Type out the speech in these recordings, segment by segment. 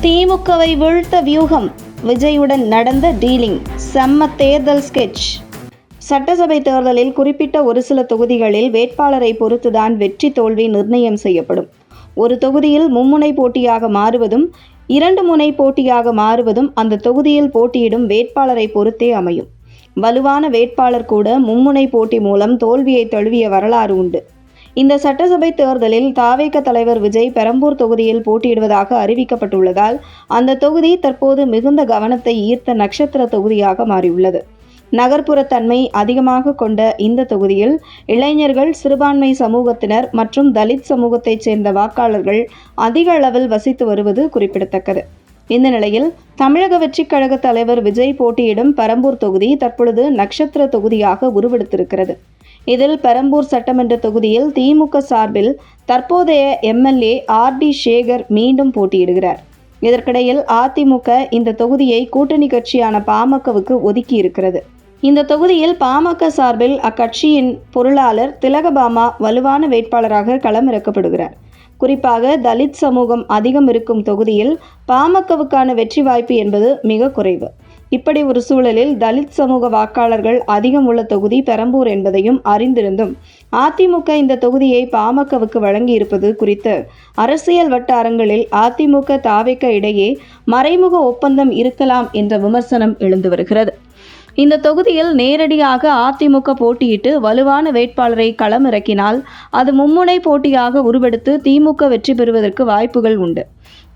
திமுகவை வீழ்த்த வியூகம், விஜயுடன் நடந்த டீலிங், செம்ம தேர்தல் ஸ்கெட்ச். சட்டசபை தேர்தலில் குறிப்பிட்ட ஒரு சில தொகுதிகளில் வேட்பாளரை பொறுத்துதான் வெற்றி தோல்வி நிர்ணயம் செய்யப்படும். ஒரு தொகுதியில் மும்முனை போட்டியாக மாறுவதும் 2 முனை போட்டியாக மாறுவதும் அந்த தொகுதியில் போட்டியிடும் வேட்பாளரை பொறுத்தே அமையும். வலுவான வேட்பாளர் கூட மும்முனை போட்டி மூலம் தோல்வியை தழுவிய வரலாறு உண்டு. இந்த சட்டசபை தேர்தலில் தவேக தலைவர் விஜய் பெரம்பூர் தொகுதியில் போட்டியிடுவதாக அறிவிக்கப்பட்டுள்ளதால் அந்த தொகுதி தற்போது மிகுந்த கவனத்தை ஈர்த்த நட்சத்திர தொகுதியாக மாறியுள்ளது. நகர்ப்புற தன்மை அதிகமாக கொண்ட இந்த தொகுதியில் இளைஞர்கள், சிறுபான்மை சமூகத்தினர் மற்றும் தலித் சமூகத்தைச் சேர்ந்த வாக்காளர்கள் அதிக அளவில் வசித்து வருவது குறிப்பிடத்தக்கது. இந்த நிலையில் தமிழக வெற்றிக் கழக தலைவர் விஜய் போட்டியிடும் பெரம்பூர் தொகுதி தற்பொழுது நட்சத்திர தொகுதியாக உருவெடுத்திருக்கிறது. இதில் பெரம்பூர் சட்டமன்ற தொகுதியில் திமுக சார்பில் தற்போதைய எம்எல்ஏ ஆர்.டி. சேகர் மீண்டும் போட்டியிடுகிறார். இதற்கிடையில் அதிமுக இந்த தொகுதியை கூட்டணி கட்சியான பாமகவுக்கு ஒதுக்கி இருக்கிறது. இந்த தொகுதியில் பாமக சார்பில் அக்கட்சியின் பொருளாளர் திலகபாமா வலுவான வேட்பாளராக களமிறக்கப்படுகிறார். குறிப்பாக தலித் சமூகம் அதிகம் இருக்கும் தொகுதியில் பாமகவுக்கான வெற்றி வாய்ப்பு என்பது மிக குறைவு. இப்படி ஒரு சூழலில் தலித் சமூக வாக்காளர்கள் அதிகம் உள்ள தொகுதி பெரம்பூர் என்பதையும் அறிந்திருந்தும் அதிமுக இந்த தொகுதியை பாமகவுக்கு வழங்கியிருப்பது குறித்து அரசியல் வட்டாரங்களில் அதிமுக தவேக இடையே மறைமுக ஒப்பந்தம் இருக்கலாம் என்ற விமர்சனம் எழுந்து வருகிறது. இந்த தொகுதியில் நேரடியாக அதிமுக போட்டியிட்டு வலுவான வேட்பாளரை களமிறக்கினால் அது மும்முனை போட்டியாக உருவெடுத்து திமுக வெற்றி பெறுவதற்கு வாய்ப்புகள் உண்டு.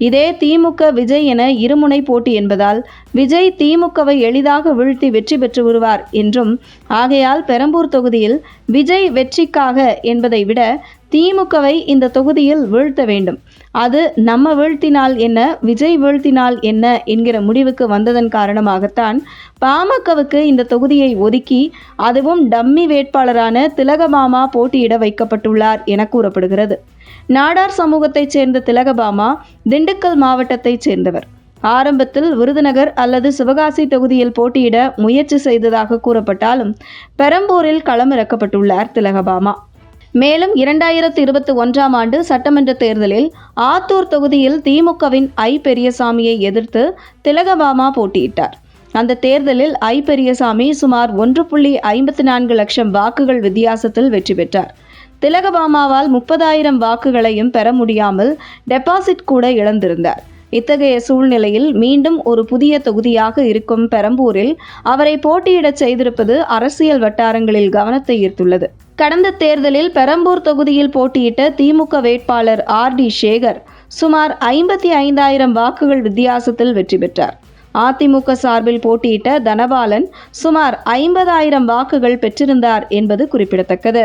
இதே திமுக விஜய் என இருமுனை போட்டி என்பதால் விஜய் திமுகவை எளிதாக வீழ்த்தி வெற்றி பெற்று வருவார் என்றும், ஆகையால் பெரம்பூர் தொகுதியில் விஜய் வெற்றிக்காக என்பதை விட திமுகவை இந்த தொகுதியில் வீழ்த்த வேண்டும், அது நம்ம வீழ்த்தினால் என்ன, விஜய் வீழ்த்தினால் என்ன என்கிற முடிவுக்கு வந்ததன் காரணமாகத்தான் பாமகவுக்கு இந்த தொகுதியை ஒதுக்கி அதுவும் டம்மி வேட்பாளரான திலகபாமா போட்டியிட வைக்கப்பட்டுள்ளார் என கூறப்படுகிறது. நாடார் சமூகத்தைச் சேர்ந்த திலகபாமா திண்டுக்கல் மாவட்டத்தைச் சேர்ந்தவர். ஆரம்பத்தில் விருதுநகர் அல்லது சிவகாசி தொகுதியில் போட்டியிட முயற்சி செய்ததாக கூறப்பட்டாலும் பெரம்பூரில் களமிறக்கப்பட்டுள்ளார் திலகபாமா. மேலும் 2021ஆம் ஆண்டு சட்டமன்ற தேர்தலில் ஆத்தூர் தொகுதியில் திமுகவின் ஐ. பெரியசாமியை எதிர்த்து திலகபாமா போட்டியிட்டார். அந்த தேர்தலில் ஐ. பெரியசாமி சுமார் 1.54 லட்சம் வாக்குகள் வித்தியாசத்தில் வெற்றி பெற்றார். திலகபாமாவால் 30,000 வாக்குகளையும் பெற முடியாமல் டெபாசிட் கூட இழந்திருந்தார். இத்தகைய சூழ்நிலையில் மீண்டும் ஒரு புதிய தொகுதியாக இருக்கும் பெரம்பூரில் அவரை போட்டியிடச் செய்திருப்பது அரசியல் வட்டாரங்களில் கவனத்தை ஈர்த்துள்ளது. கடந்த தேர்தலில் பெரம்பூர் தொகுதியில் போட்டியிட்ட திமுக வேட்பாளர் ஆர்.டி. சேகர் சுமார் 55,000 வாக்குகள் வித்தியாசத்தில் வெற்றி பெற்றார். அதிமுக சார்பில் போட்டியிட்ட தனபாலன் சுமார் 50,000 வாக்குகள் பெற்றிருந்தார் என்பது குறிப்பிடத்தக்கது.